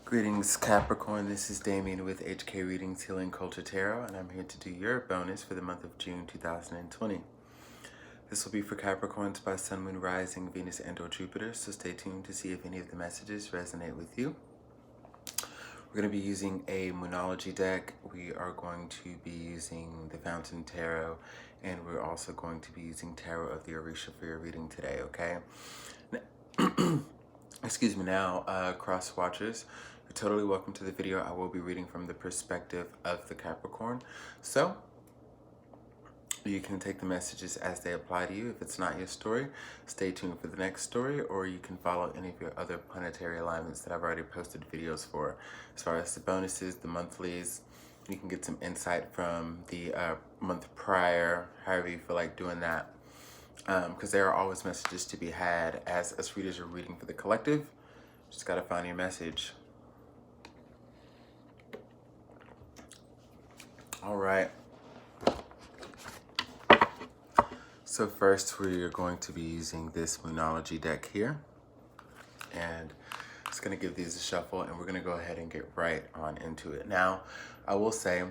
Greetings, Capricorn. This is Damien with HK Readings Healing Culture Tarot, and I'm here to do your bonus for the month of June 2020. This will be for Capricorns by Sun, Moon, Rising, Venus, and or Jupiter, so stay tuned to see if any of the messages resonate with you. We're going to be using a Moonology deck. We are going to be using the Fountain Tarot, and we're also going to be using Tarot of the Orisha for your reading today, okay? Excuse me now, cross watchers. You're totally welcome to the video. I will be reading from the perspective of the Capricorn. So you can take the messages as they apply to you. If it's not your story, stay tuned for the next story, or you can follow any of your other planetary alignments that I've already posted videos for. As far as the bonuses, the monthlies, you can get some insight from the month prior, however you feel like doing that. Because there are always messages to be had as us readers are reading for the collective. Just gotta find your message. All right. So first we're going to be using this Moonology deck here. And it's gonna give these a shuffle, and we're gonna go ahead and get right on into it. Now, I will say,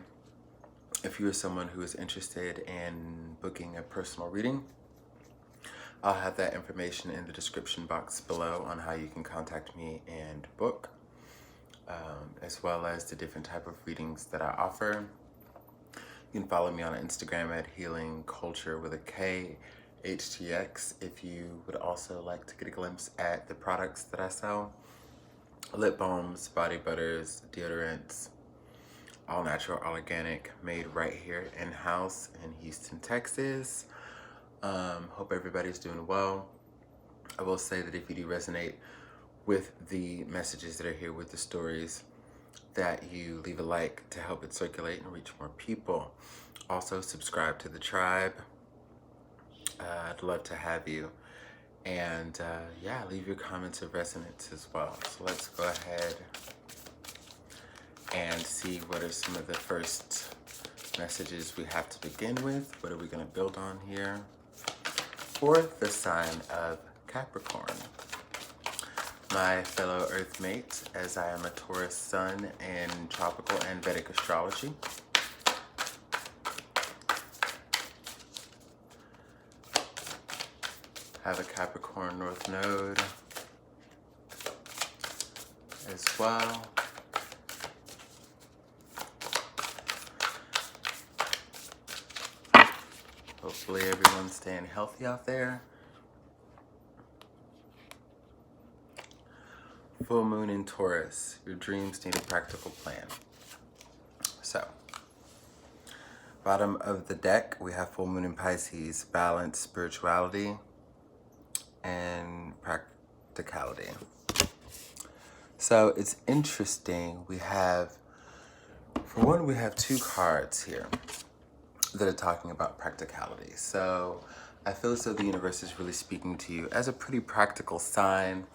if you're someone who is interested in booking a personal reading, I'll have that information in the description box below on how you can contact me and book, as well as the different type of readings that I offer. You can follow me on Instagram at Healing Culture with a K, HTX, if you would also like to get a glimpse at the products that I sell. Lip balms, body butters, deodorants, all natural, all organic, made right here in-house in Houston, Texas. Hope everybody's doing well. I will say that if you do resonate with the messages that are here, with the stories, that you leave a like to help it circulate and reach more people. Also, subscribe to the tribe. I'd love to have you. And yeah, leave your comments of resonance as well. So let's go ahead and see what are some of the first messages we have to begin with. What are we going to build on here for the sign of Capricorn? My fellow Earth mates, as I am a Taurus sun in tropical and Vedic astrology. Have a Capricorn North Node as well. Hopefully everyone's staying healthy out there. Full moon in Taurus. Your dreams need a practical plan. So, bottom of the deck, we have full moon in Pisces, balance, spirituality, and practicality. So it's interesting. We have, for one, we have two cards here that are talking about practicality. So I feel as though the universe is really speaking to you as a pretty practical sign.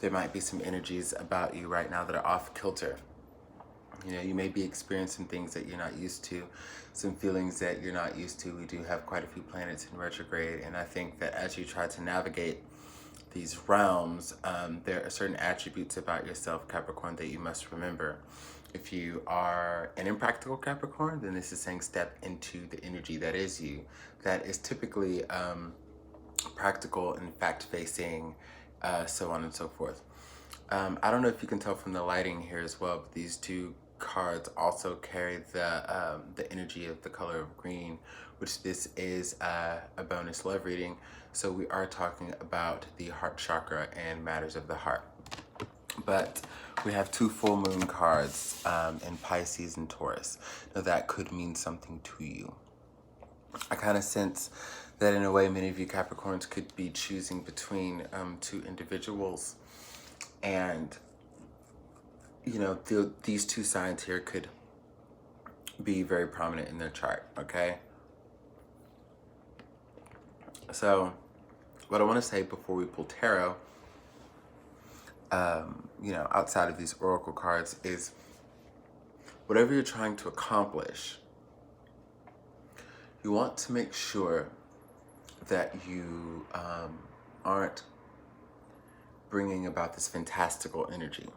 There might be some energies about you right now that are off kilter. You know, you may be experiencing things that you're not used to, some feelings that you're not used to. We do have quite a few planets in retrograde, and I think that as you try to navigate these realms, there are certain attributes about yourself, Capricorn, that you must remember. If you are an impractical Capricorn, then this is saying step into the energy that is you, that is typically practical and fact-facing, so on and so forth. I don't know if you can tell from the lighting here as well, but these two cards also carry the energy of the color of green, which this is a bonus love reading. So we are talking about the heart chakra and matters of the heart. But we have two full moon cards in Pisces and Taurus. Now that could mean something to you. I kind of sense that in a way many of you Capricorns could be choosing between two individuals. And, you know, these two signs here could be very prominent in their chart, okay? So what I want to say before we pull tarot, you know, outside of these oracle cards, is whatever you're trying to accomplish, you want to make sure that you aren't bringing about this fantastical energy.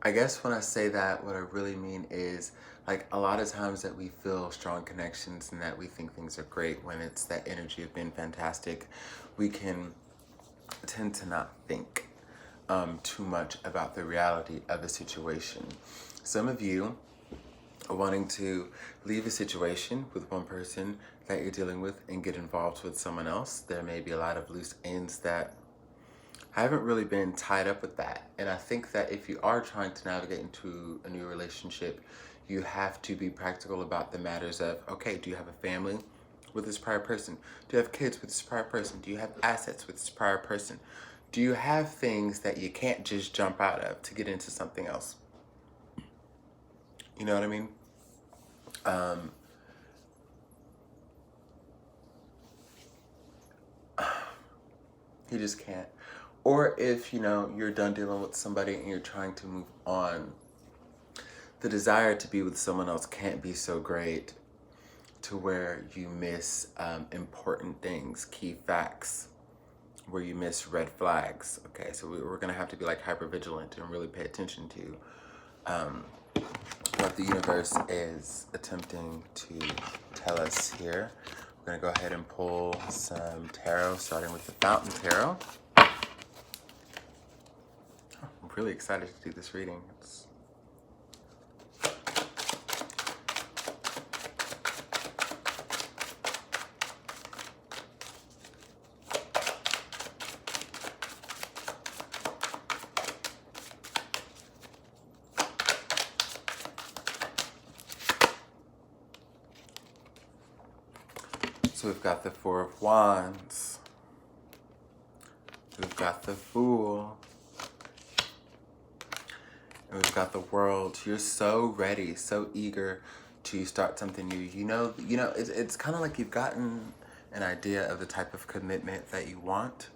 I guess when I say that, what I really mean is, like, a lot of times that we feel strong connections and that we think things are great when it's that energy of being fantastic, we can tend to not think too much about the reality of a situation. Some of you are wanting to leave a situation with one person that you're dealing with and get involved with someone else. There may be a lot of loose ends that haven't really been tied up with that. And I think that if you are trying to navigate into a new relationship, you have to be practical about the matters of, okay, do you have a family with this prior person? Do you have kids with this prior person? Do you have assets with this prior person? Do you have things that you can't just jump out of to get into something else? You know what I mean? You just can't. Or if, you're done dealing with somebody and you're trying to move on, the desire to be with someone else can't be so great to where you miss important things, key facts, where you miss red flags. Okay, so we're gonna have to be like hyper vigilant and really pay attention to what the universe is attempting to tell us here. We're gonna go ahead and pull some tarot, starting with the Fountain Tarot. I'm really excited to do this reading. So we've got the Four of Wands. We've got the Fool. And we've got the World. You're so ready, so eager to start something new. It's kind of like you've gotten an idea of the type of commitment that you want.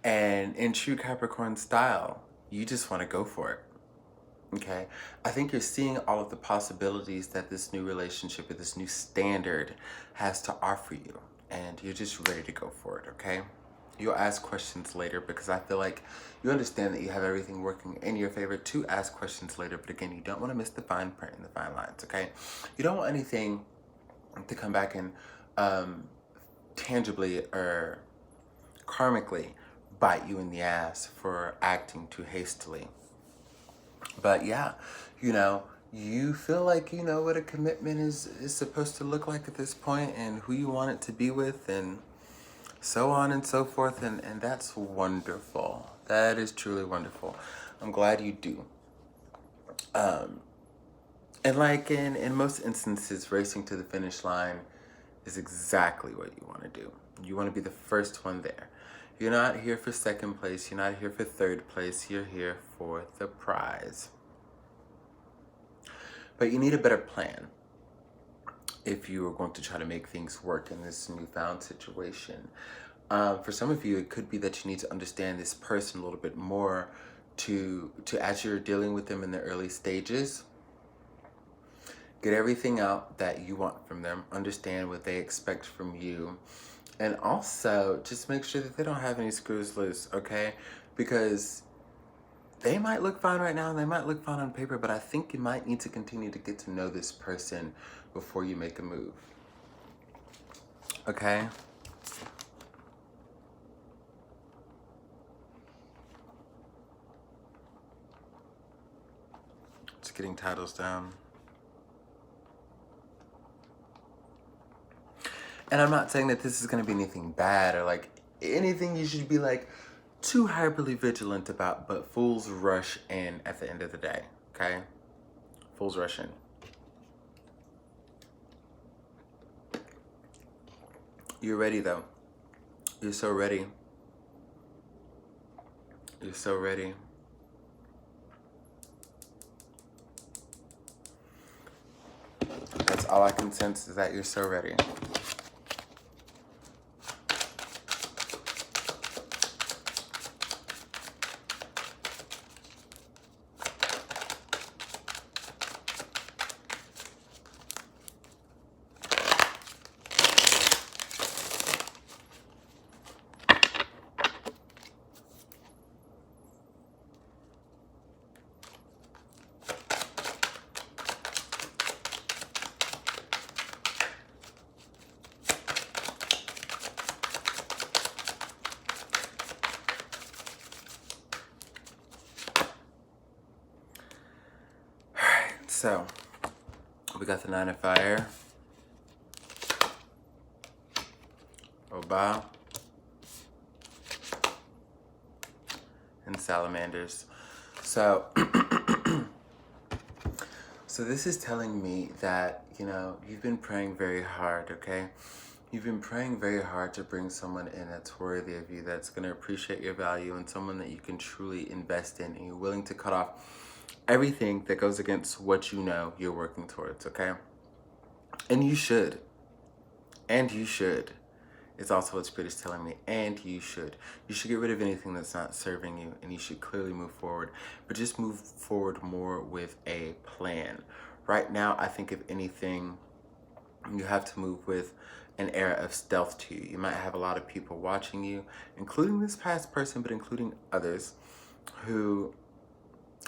And in true Capricorn style, you just want to go for it. Okay, I think you're seeing all of the possibilities that this new relationship or this new standard has to offer you, and you're just ready to go for it, okay? You'll ask questions later because I feel like you understand that you have everything working in your favor to ask questions later, but again, you don't want to miss the fine print and the fine lines, okay? You don't want anything to come back and tangibly or karmically bite you in the ass for acting too hastily. But yeah, you feel like you know what a commitment is supposed to look like at this point and who you want it to be with and so on and so forth. And that's wonderful. That is truly wonderful. I'm glad you do. And like in most instances, racing to the finish line is exactly what you want to do. You want to be the first one there. You're not here for second place. You're not here for third place. You're here for the prize. But you need a better plan if you are going to try to make things work in this newfound situation. For some of you, it could be that you need to understand this person a little bit more to as you're dealing with them in the early stages, get everything out that you want from them, understand what they expect from you, and also just make sure that they don't have any screws loose, okay? Because they might look fine right now and they might look fine on paper, but I think you might need to continue to get to know this person before you make a move. Okay? Just getting titles down. And I'm not saying that this is going to be anything bad or like anything you should be like too hyperly vigilant about, but fools rush in at the end of the day, okay? Fools rush in. You're ready though. You're so ready. You're so ready. That's all I can sense is that you're so ready. So, we got the Nine of Fire, Oba, and Salamanders. So, so this is telling me that, you know, you've been praying very hard, okay? You've been praying very hard to bring someone in that's worthy of you, that's going to appreciate your value, and someone that you can truly invest in, and you're willing to cut off everything that goes against what you know you're working towards, okay? And you should. And you should. It's also what Spirit is telling me. And you should. You should get rid of anything that's not serving you, and you should clearly move forward. But just move forward more with a plan. Right now, I think if anything, you have to move with an air of stealth to you. You might have a lot of people watching you, including this past person, but including others who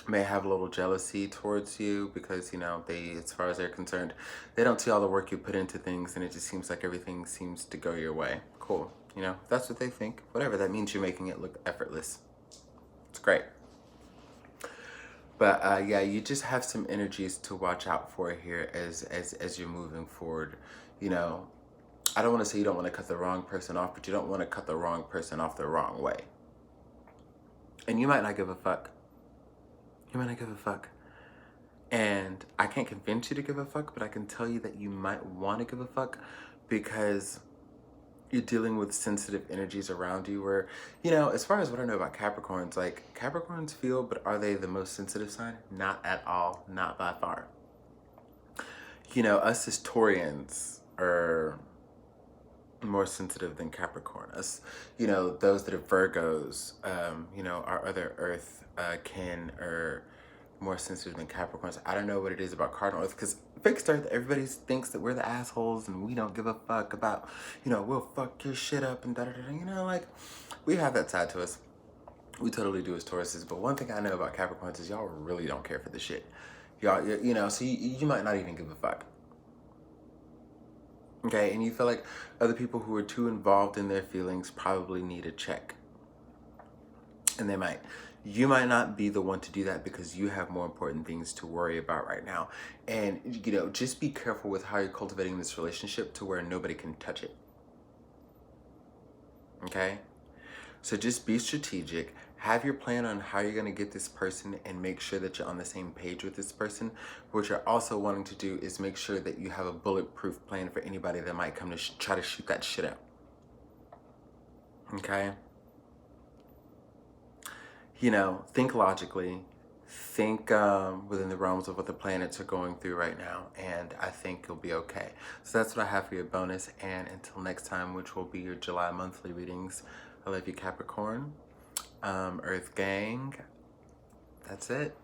may have a little jealousy towards you because, you know, they, as far as they're concerned, they don't see all the work you put into things, and it just seems like everything seems to go your way. Cool. You know, that's what they think. Whatever, that means you're making it look effortless. It's great. But yeah, you just have some energies to watch out for here as you're moving forward. You know, I don't want to say you don't want to cut the wrong person off, but you don't want to cut the wrong person off the wrong way. And you might not give a fuck. You might not give a fuck. And I can't convince you to give a fuck, but I can tell you that you might want to give a fuck because you're dealing with sensitive energies around you where, you know, as far as what I know about Capricorns, like, Capricorns feel, but are they the most sensitive sign? Not at all, not by far. You know, us as Taurians are more sensitive than Capricorn. Us, you know, those that are Virgos, you know, our other Earth kin are more sensitive than Capricorns. I don't know what it is about cardinal Earth, because fixed Earth, everybody thinks that we're the assholes and we don't give a fuck about, you know, we'll fuck your shit up and da-da-da. You know, like, we have that side to us. We totally do as Tauruses. But one thing I know about Capricorns is y'all really don't care for the shit. Y'all, you know, so you might not even give a fuck. Okay, and you feel like other people who are too involved in their feelings probably need a check. And they might. You might not be the one to do that because you have more important things to worry about right now. And, you know, just be careful with how you're cultivating this relationship to where nobody can touch it. Okay? So just be strategic. Have your plan on how you're going to get this person and make sure that you're on the same page with this person. What you're also wanting to do is make sure that you have a bulletproof plan for anybody that might come to try to shoot that shit out. Okay? You know, think logically. Think within the realms of what the planets are going through right now, and I think you'll be okay. So that's what I have for your bonus, and until next time, which will be your July monthly readings, I love you, Capricorn. Earth Gang. That's it.